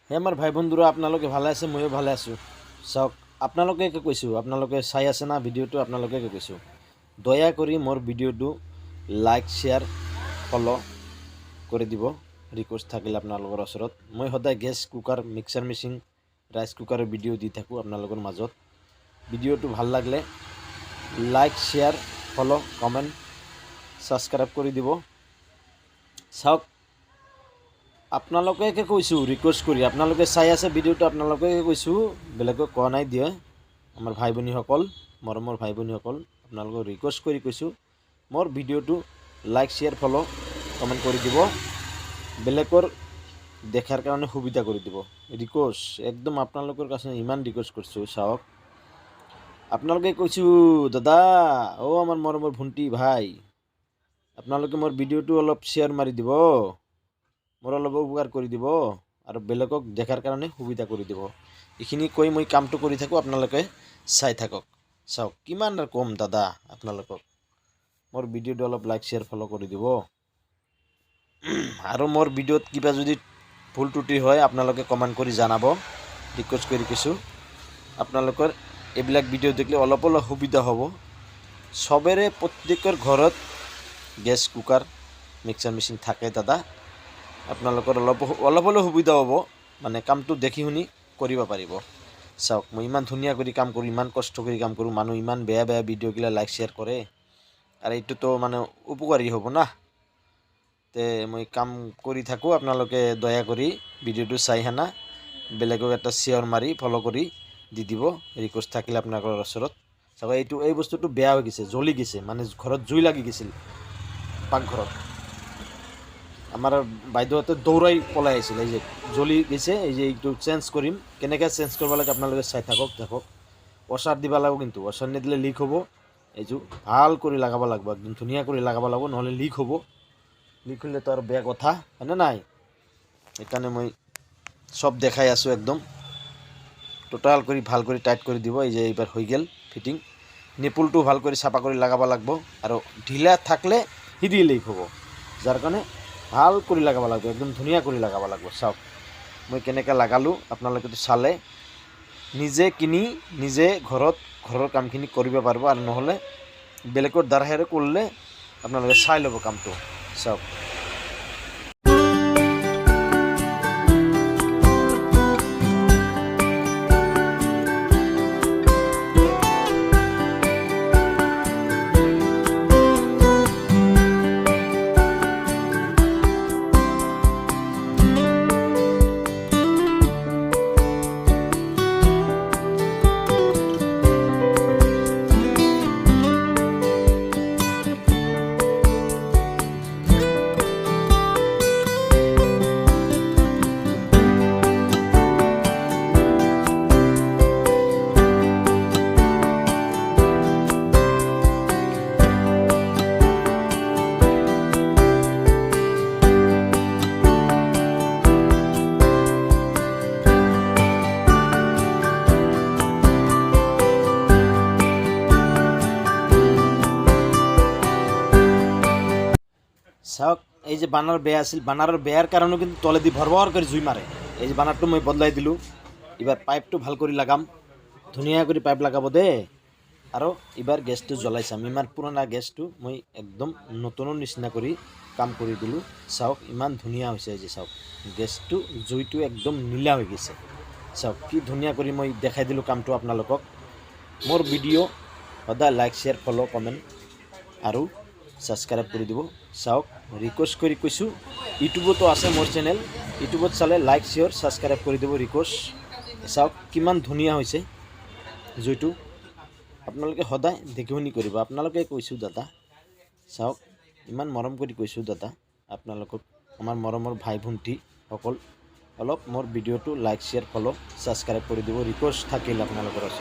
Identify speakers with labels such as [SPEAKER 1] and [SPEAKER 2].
[SPEAKER 1] হে আমার ভাই বন্ধুরা আপোনালোকে ভালে আছে ময়ো ভালে আছোঁ চাওক আপোনালোকে কৈছোঁ আপোনালোকে চাই আছে না ভিডিঅ'টো আপোনালোকে কৈছোঁ দয়া কৰি মোৰ ভিডিঅ'টো লাইক শ্বেয়াৰ ফলো কৰি দিব ৰিকুৱেষ্ট থাকিলে আপোনালোকৰ ওচৰত মই সদায় gas cooker mixer machine rice কুকাৰৰ ভিডিঅ' দি থাকোঁ আপোনালোকৰ মাজত ভিডিঅ'টো ভাল লাগিলে লাইক শ্বেয়াৰ ফলো কমেণ্ট ছাবস্ক্ৰাইব কৰি দিব চাওক আপোনালোকে কৈছোঁ ৰিকুৱেষ্ট কৰি আপোনালোকে চাই আছে ভিডিঅ'টো আপোনালোকে কৈছোঁ বেলেগক কোৱা নাই দিয়ে আমাৰ ভাই ভনীসকল মৰমৰ ভাই ভনীসকল আপোনালোকক ৰিকুৱেষ্ট কৰি কৈছোঁ মোৰ ভিডিঅ'টো লাইক শ্বেয়াৰ ফলো কমেণ্ট কৰি দিব বেলেগৰ দেখাৰ কাৰণে সুবিধা কৰি দিব ৰিকুৱেষ্ট একদম আপোনালোকৰ কাছে ইমান ৰিকুৱেষ্ট কৰিছোঁ চাওক আপোনালোকে কৈছোঁ দাদা আমাৰ মৰমৰ ভণ্টি ভাই আপোনালোকে মোৰ ভিডিঅ'টো অলপ শ্বেয়াৰ মাৰি দিব মোৰ অলপ উপকাৰ কৰি দিব আৰু বেলেগক দেখাৰ কাৰণে সুবিধা কৰি দিব এইখিনি কৈ মই কামটো কৰি থাকোঁ আপোনালোকে চাই থাকক চাওক কিমান কম দাদা আপোনালোকক মোৰ ভিডিঅ'টো অলপ লাইক শ্বেয়াৰ ফলো কৰি দিব আৰু মোৰ ভিডিঅ'ত কিবা যদি ভুল ত্ৰুটি হয় আপোনালোকে কমেণ্ট কৰি জনাব ৰিকুৱেষ্ট কৰি কৈছোঁ আপোনালোকৰ এইবিলাক ভিডিঅ' দেখিলে অলপ সুবিধা হ'ব চবৰে প্ৰত্যেকৰ ঘৰত গেছ কুকাৰ মিক্সাৰ মেচিন থাকে দাদা আপোনালোকৰ অলপ সুবিধা হ'ব মানে কামটো দেখি শুনি কৰিব পাৰিব চাওক মই ইমান ধুনীয়া কৰি কাম কৰোঁ ইমান কষ্ট কৰি কাম কৰোঁ মানুহ ইমান বেয়া বেয়া ভিডিঅ'গিলা লাইক শ্বেয়াৰ কৰে আৰু এইটোতো মানে উপকাৰী হ'ব না তে মই কাম কৰি থাকোঁ আপোনালোকে দয়া কৰি ভিডিঅ'টো চাই হেনা বেলেগক এটা শ্বেয়াৰ মাৰি ফলো কৰি দি দিব ৰিকুৱেষ্ট থাকিলে আপোনালোকৰ ওচৰত চাওক এই বস্তুটো বেয়া হৈ গৈছে জ্বলি গৈছে মানে ঘৰত জুই লাগি গৈছিল পাকঘৰত আমাৰ বাইদেউহঁতে দৌৰাই পলাই আহিছিল এই যে জ্বলি গৈছে এই যে এইটো চেঞ্জ কৰিম কেনেকৈ চেঞ্জ কৰিব লাগে আপোনালোকে চাই থাকক ৱাশ্বাৰ দিব লাগিব কিন্তু ৱাশ্বাৰ নিদিলে লিক হ'ব এইযোৰ ভাল কৰি লগাব লাগিব একদম ধুনীয়া কৰি লগাব লাগিব নহ'লে লিক হ'ব লিক হ'লেতো আৰু বেয়া কথা হয়নে নাই সেইকাৰণে মই চব দেখাই আছোঁ একদম টোটাল কৰি ভাল কৰি টাইট কৰি দিব এই যে এইবাৰ হৈ গ'ল ফিটিং নিপুলটো ভাল কৰি চাফা কৰি লগাব লাগিব আৰু ঢিলা থাকলে সিদি লিক হ'ব যাৰ কাৰণে ভাল কৰি লগাব লাগিব একদম ধুনীয়া কৰি লগাব লাগিব চাওক মই কেনেকৈ লগালোঁ আপোনালোকেতো চালে নিজে কিনি নিজে ঘৰৰ কামখিনি কৰিব পাৰিব আৰু নহ'লে বেলেগৰ দ্বাৰাহে কৰিলে আপোনালোকে চাই ল'ব কামটো চাওক চাওক এই যে বানাৰ বেয়া আছিল বানাৰৰ বেয়াৰ কাৰণেও কিন্তু তলেদি ভৰভৰ কৰি জুই মাৰে এই যে বানাৰটো মই বদলাই দিলোঁ এবাৰ পাইপটো ভাল কৰি লগাম ধুনীয়া কৰি পাইপ লগাব দেই আৰু এবাৰ গেছটো জ্বলাই চাম ইমান পুৰণা গেছটো মই একদম নতুনৰ নিচিনা কৰি কাম কৰি দিলোঁ চাওক ইমান ধুনীয়া হৈছে এই যে চাওক গেছটো জুইটো একদম নীলা হৈ গৈছে চাওক কি ধুনীয়া কৰি মই দেখাই দিলোঁ কামটো আপোনালোকক মোৰ ভিডিঅ' সদায় লাইক শ্বেয়াৰ ফলো কমেণ্ট আৰু ছাবস্ক্ৰাইব কৰি দিব চাওক ৰিকুৱেষ্ট কৰি কৈছোঁ ইউটিউবতো আছে মোৰ চেনেল ইউটিউবত চালে লাইক শ্বেয়াৰ ছাবস্ক্ৰাইব কৰি দিব ৰিকুৱেষ্ট চাওক কিমান ধুনীয়া হৈছে জুইটো আপোনালোকে সদায় দেখি শুনি কৰিব আপোনালোকে কৈছোঁ দাদা চাওক ইমান মৰম কৰি কৈছোঁ দাদা আপোনালোকক আমাৰ মৰমৰ ভাই ভণ্টিসকল অলপ মোৰ ভিডিঅ'টো লাইক শ্বেয়াৰ ফলো ছাবস্ক্ৰাইব কৰি দিব ৰিকুৱেষ্ট থাকিল আপোনালোকৰ